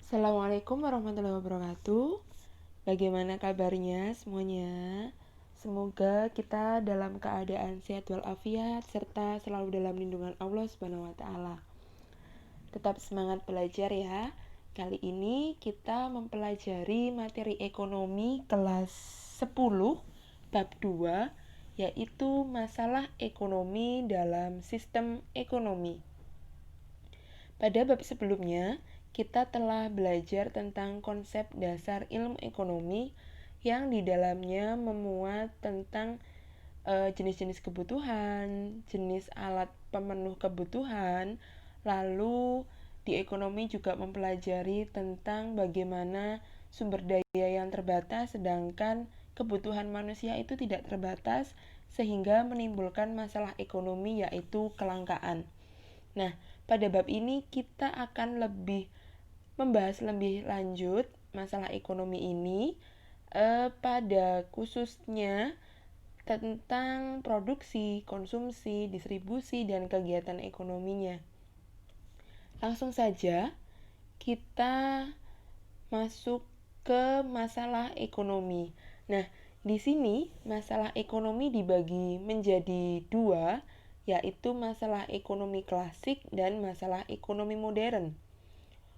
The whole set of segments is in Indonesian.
Assalamualaikum warahmatullahi wabarakatuh. Bagaimana kabarnya semuanya? Semoga kita dalam keadaan sehat walafiat serta selalu dalam lindungan Allah Subhanahu wa taala. Tetap semangat belajar ya. Kali ini kita mempelajari materi ekonomi kelas 10 bab 2, yaitu masalah ekonomi dalam sistem ekonomi. Pada bab sebelumnya, kita telah belajar tentang konsep dasar ilmu ekonomi yang di dalamnya memuat tentang jenis-jenis kebutuhan, jenis alat pemenuh kebutuhan. Lalu di ekonomi juga mempelajari tentang bagaimana sumber daya yang terbatas sedangkan kebutuhan manusia itu tidak terbatas sehingga menimbulkan masalah ekonomi yaitu kelangkaan. Nah, pada bab ini kita akan membahas lebih lanjut masalah ekonomi ini pada khususnya tentang produksi, konsumsi, distribusi, dan kegiatan ekonominya. Langsung saja kita masuk ke masalah ekonomi. Nah, di sini masalah ekonomi dibagi menjadi dua, yaitu masalah ekonomi klasik dan masalah ekonomi modern.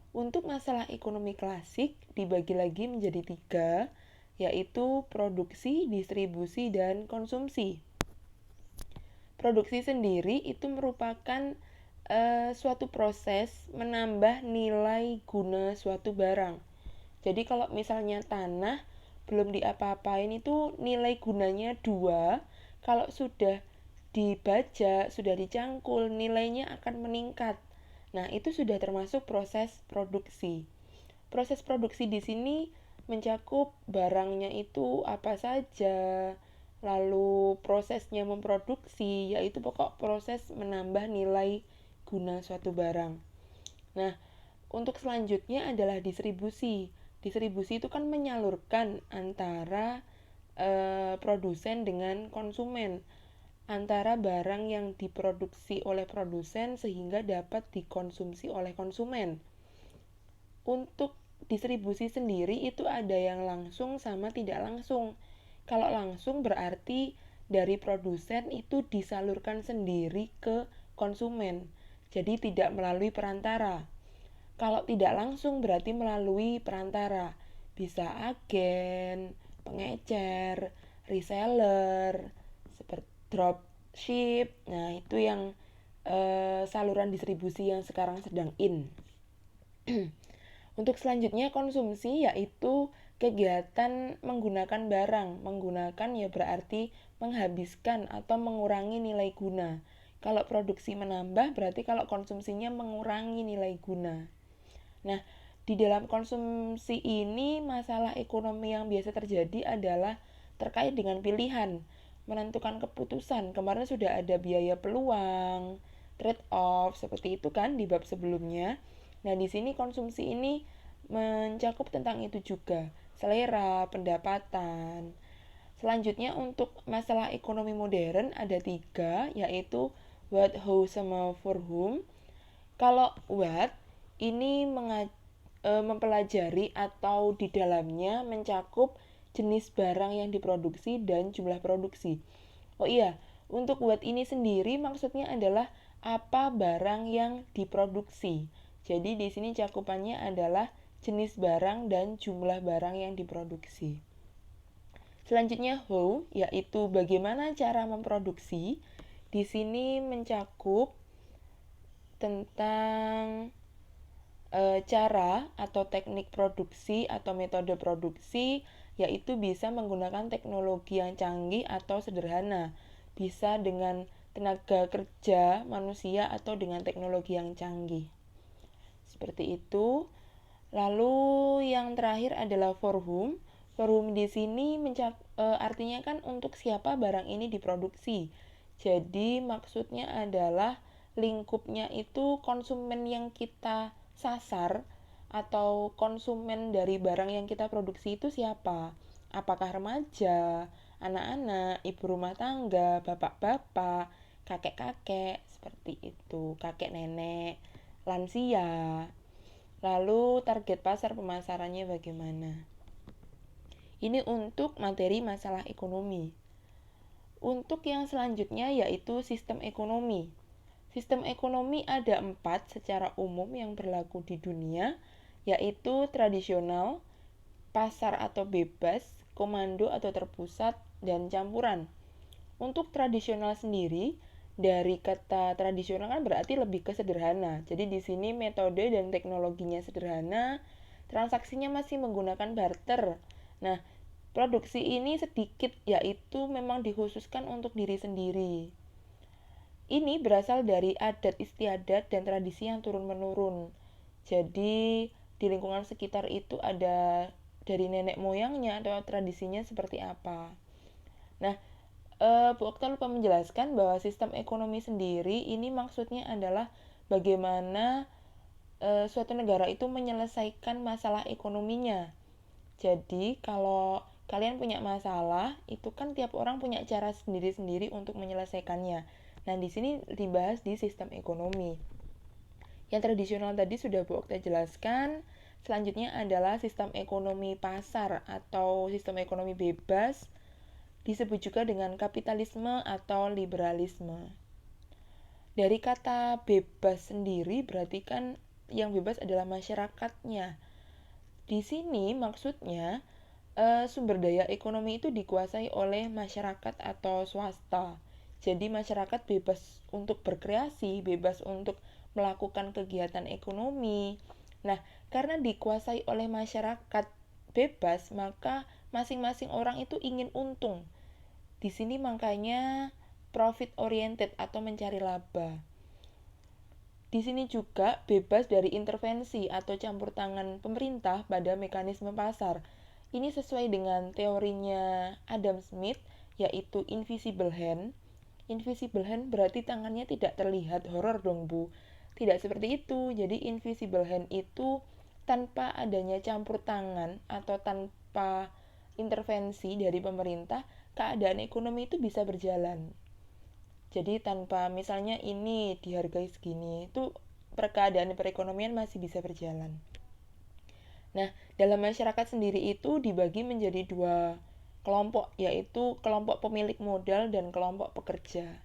Untuk masalah ekonomi klasik dibagi lagi menjadi tiga, yaitu produksi, distribusi, dan konsumsi. Produksi sendiri itu merupakan suatu proses menambah nilai guna suatu barang. Jadi kalau misalnya tanah belum diapa-apain itu nilai gunanya 2, kalau sudah dibajak, sudah dicangkul, nilainya akan meningkat. Nah, itu sudah termasuk proses produksi. Proses produksi di sini mencakup barangnya itu apa saja, lalu prosesnya memproduksi, yaitu pokok proses menambah nilai guna suatu barang. Nah, untuk selanjutnya adalah distribusi. Distribusi itu kan menyalurkan antara produsen dengan konsumen, antara barang yang diproduksi oleh produsen sehingga dapat dikonsumsi oleh konsumen. Untuk distribusi sendiri itu ada yang langsung sama tidak langsung. Kalau langsung berarti dari produsen itu disalurkan sendiri ke konsumen, jadi tidak melalui perantara. Kalau tidak langsung berarti melalui perantara, bisa agen, pengecer, reseller, seperti dropship. Nah, itu yang saluran distribusi yang sekarang sedang in. Untuk selanjutnya konsumsi yaitu kegiatan menggunakan barang. Menggunakan ya berarti menghabiskan atau mengurangi nilai guna. Kalau produksi menambah berarti kalau konsumsinya mengurangi nilai guna. Nah, di dalam konsumsi ini masalah ekonomi yang biasa terjadi adalah terkait dengan pilihan, menentukan keputusan. Kemarin sudah ada biaya peluang, trade off seperti itu kan di bab sebelumnya. Nah, di sini konsumsi ini mencakup tentang itu juga, selera, pendapatan. Selanjutnya untuk masalah ekonomi modern ada 3, yaitu what, how, sama for whom. Kalau what ini mempelajari atau di dalamnya mencakup jenis barang yang diproduksi dan jumlah produksi. Oh iya, untuk what ini sendiri maksudnya adalah apa barang yang diproduksi. Jadi di sini cakupannya adalah jenis barang dan jumlah barang yang diproduksi. Selanjutnya how, yaitu bagaimana cara memproduksi. Di sini mencakup tentang cara atau teknik produksi atau metode produksi, yaitu bisa menggunakan teknologi yang canggih atau sederhana, bisa dengan tenaga kerja manusia atau dengan teknologi yang canggih. Seperti itu. Lalu yang terakhir adalah for whom. For whom di sini artinya kan untuk siapa barang ini diproduksi. Jadi maksudnya adalah lingkupnya itu konsumen yang kita sasar atau konsumen dari barang yang kita produksi itu siapa? Apakah remaja, anak-anak, ibu rumah tangga, bapak-bapak, kakek-kakek, seperti itu, kakek nenek, lansia. Lalu target pasar pemasarannya bagaimana. Ini untuk materi masalah ekonomi. Untuk yang selanjutnya yaitu sistem ekonomi. Sistem ekonomi ada 4 secara umum yang berlaku di dunia, yaitu tradisional, pasar atau bebas, komando atau terpusat, dan campuran. Untuk tradisional sendiri, dari kata tradisional kan berarti lebih ke sederhana. Jadi di sini metode dan teknologinya sederhana, transaksinya masih menggunakan barter. Nah, produksi ini sedikit, yaitu memang dikhususkan untuk diri sendiri. Ini berasal dari adat istiadat dan tradisi yang turun-menurun. Jadi di lingkungan sekitar itu ada dari nenek moyangnya atau tradisinya seperti apa. Nah, Bu Okta lupa menjelaskan bahwa sistem ekonomi sendiri ini maksudnya adalah bagaimana suatu negara itu menyelesaikan masalah ekonominya. Jadi kalau kalian punya masalah, itu kan tiap orang punya cara sendiri-sendiri untuk menyelesaikannya. Nah, di sini dibahas di sistem ekonomi. Yang tradisional tadi sudah Bu Okta jelaskan. Selanjutnya adalah sistem ekonomi pasar atau sistem ekonomi bebas, disebut juga dengan kapitalisme atau liberalisme. Dari kata bebas sendiri berarti kan yang bebas adalah masyarakatnya. Di sini maksudnya sumber daya ekonomi itu dikuasai oleh masyarakat atau swasta. Jadi masyarakat bebas untuk berkreasi, bebas untuk melakukan kegiatan ekonomi. Nah, karena dikuasai oleh masyarakat bebas, maka masing-masing orang itu ingin untung. Di sini makanya profit oriented atau mencari laba. Di sini juga bebas dari intervensi atau campur tangan pemerintah pada mekanisme pasar. Ini sesuai dengan teorinya Adam Smith, yaitu invisible hand. Invisible hand berarti tangannya tidak terlihat, horor dong Bu. Tidak seperti itu, jadi invisible hand itu tanpa adanya campur tangan atau tanpa intervensi dari pemerintah, keadaan ekonomi itu bisa berjalan. Jadi tanpa misalnya ini dihargai segini, itu keadaan perekonomian masih bisa berjalan. Nah, dalam masyarakat sendiri itu dibagi menjadi dua kelompok, yaitu kelompok pemilik modal dan kelompok pekerja.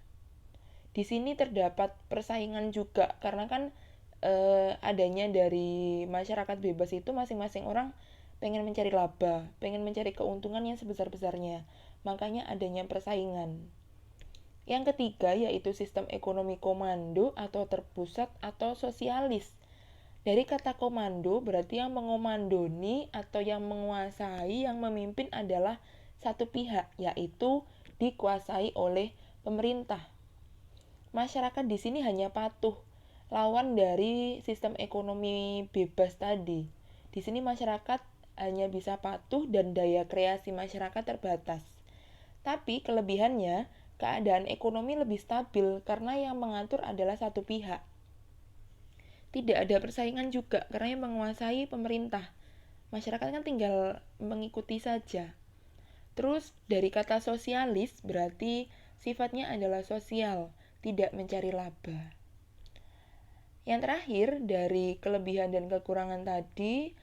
Di sini terdapat persaingan juga, karena kan adanya dari masyarakat bebas itu masing-masing orang pengen mencari laba, pengen mencari keuntungan yang sebesar-besarnya. Makanya adanya persaingan. Yang ketiga yaitu sistem ekonomi komando atau terpusat atau sosialis. Dari kata komando berarti yang mengomandoni atau yang menguasai, yang memimpin adalah satu pihak, yaitu dikuasai oleh pemerintah. Masyarakat di sini hanya patuh, lawan dari sistem ekonomi bebas tadi. Di sini masyarakat hanya bisa patuh dan daya kreasi masyarakat terbatas. Tapi kelebihannya, keadaan ekonomi lebih stabil karena yang mengatur adalah satu pihak. Tidak ada persaingan juga karena yang menguasai pemerintah. Masyarakat kan tinggal mengikuti saja. Terus dari kata sosialis berarti sifatnya adalah sosial, tidak mencari laba. Yang terakhir dari kelebihan dan kekurangan tadi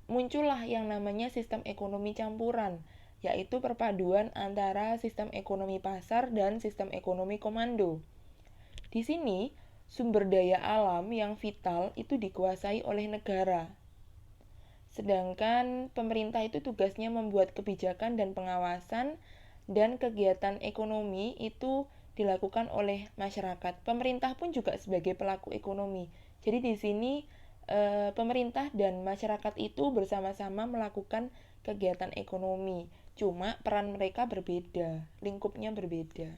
muncullah yang namanya sistem ekonomi campuran, yaitu perpaduan antara sistem ekonomi pasar dan sistem ekonomi komando. Di sini sumber daya alam yang vital itu dikuasai oleh negara. Sedangkan pemerintah itu tugasnya membuat kebijakan dan pengawasan, dan kegiatan ekonomi itu dilakukan oleh masyarakat. Pemerintah pun juga sebagai pelaku ekonomi. Jadi di sini pemerintah dan masyarakat itu bersama-sama melakukan kegiatan ekonomi. Cuma peran mereka berbeda, lingkupnya berbeda.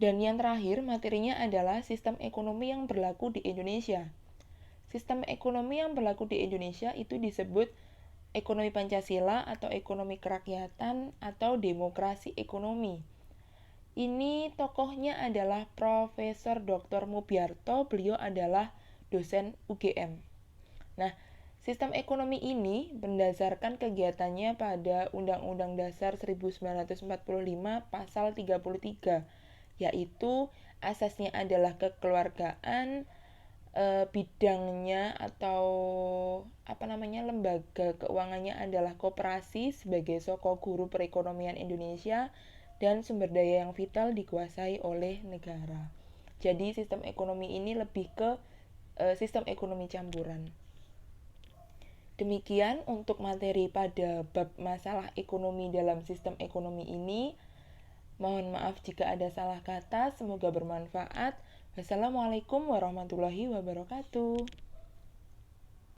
Dan yang terakhir materinya adalah sistem ekonomi yang berlaku di Indonesia. Sistem ekonomi yang berlaku di Indonesia itu disebut ekonomi Pancasila atau ekonomi kerakyatan atau demokrasi ekonomi. Ini tokohnya adalah Profesor Dr. Mubyarto, beliau adalah dosen UGM. Nah, sistem ekonomi ini berdasarkan kegiatannya pada Undang-Undang Dasar 1945 Pasal 33, yaitu asasnya adalah kekeluargaan, bidangnya atau lembaga keuangannya adalah koperasi sebagai soko guru perekonomian Indonesia dan sumber daya yang vital dikuasai oleh negara. Jadi sistem ekonomi ini lebih ke sistem ekonomi campuran. Demikian untuk materi pada bab masalah ekonomi dalam sistem ekonomi ini. Mohon maaf jika ada salah kata, semoga bermanfaat. Wassalamualaikum warahmatullahi wabarakatuh.